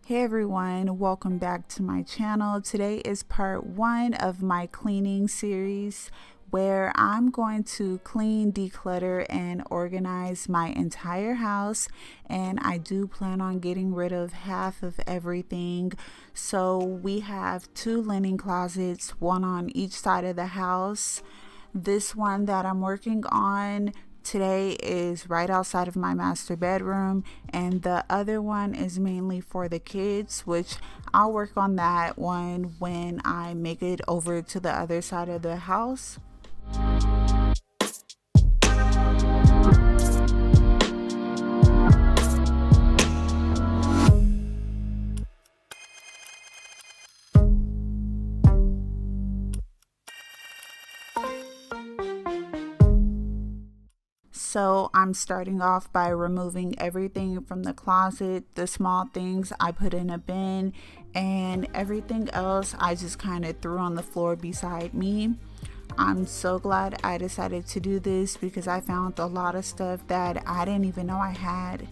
Hey everyone, welcome back to my channel. Today is part 1 of my cleaning series where I'm going to clean, declutter, and organize my entire house. And I do plan on getting rid of half of everything. So we have 2 linen closets, one on each side of the house. This one that I'm working on today is right outside of my master bedroom, and the other one is mainly for the kids, which I'll work on that one when I make it over to the other side of the house. So I'm starting off by removing everything from the closet. The small things I put in a bin, and everything else I just kind of threw on the floor beside me. I'm so glad I decided to do this because I found a lot of stuff that I didn't even know I had.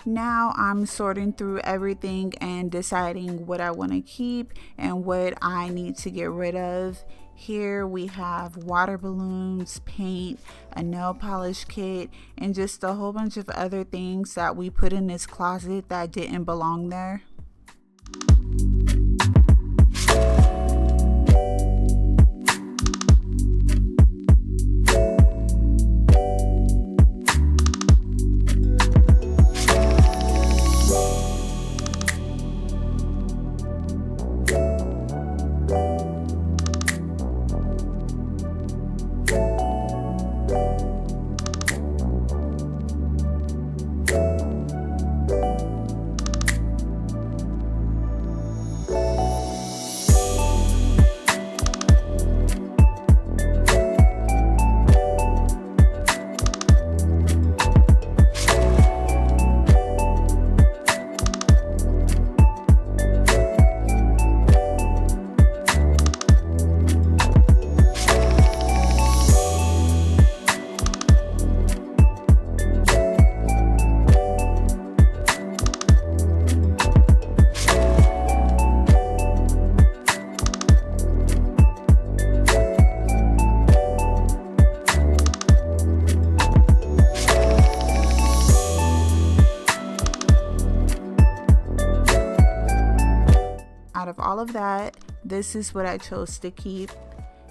Now I'm sorting through everything and deciding what I want to keep and what I need to get rid of. Here we have water balloons, paint, a nail polish kit, and just a whole bunch of other things that we put in this closet that didn't belong there. of all of that, this is what I chose to keep.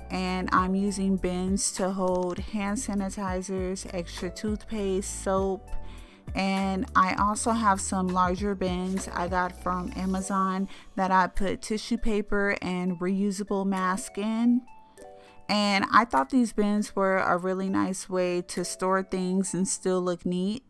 And I'm using bins to hold hand sanitizers, extra toothpaste, soap, and I also have some larger bins I got from Amazon that I put tissue paper and reusable mask in. And I thought these bins were a really nice way to store things and still look neat.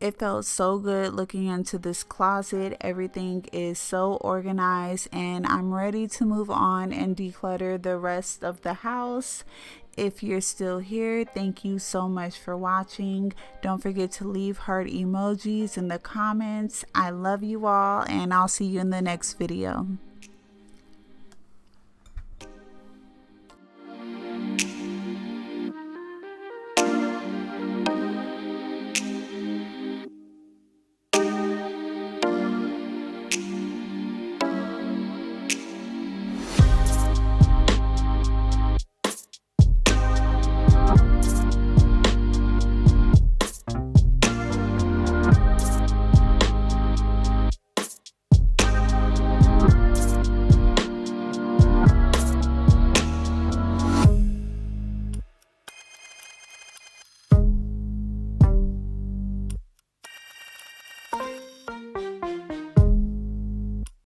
It felt so good looking into this closet. Everything is so organized and I'm ready to move on and declutter the rest of the house. If you're still here, thank you so much for watching. Don't forget to leave heart emojis in the comments. I love you all and I'll see you in the next video.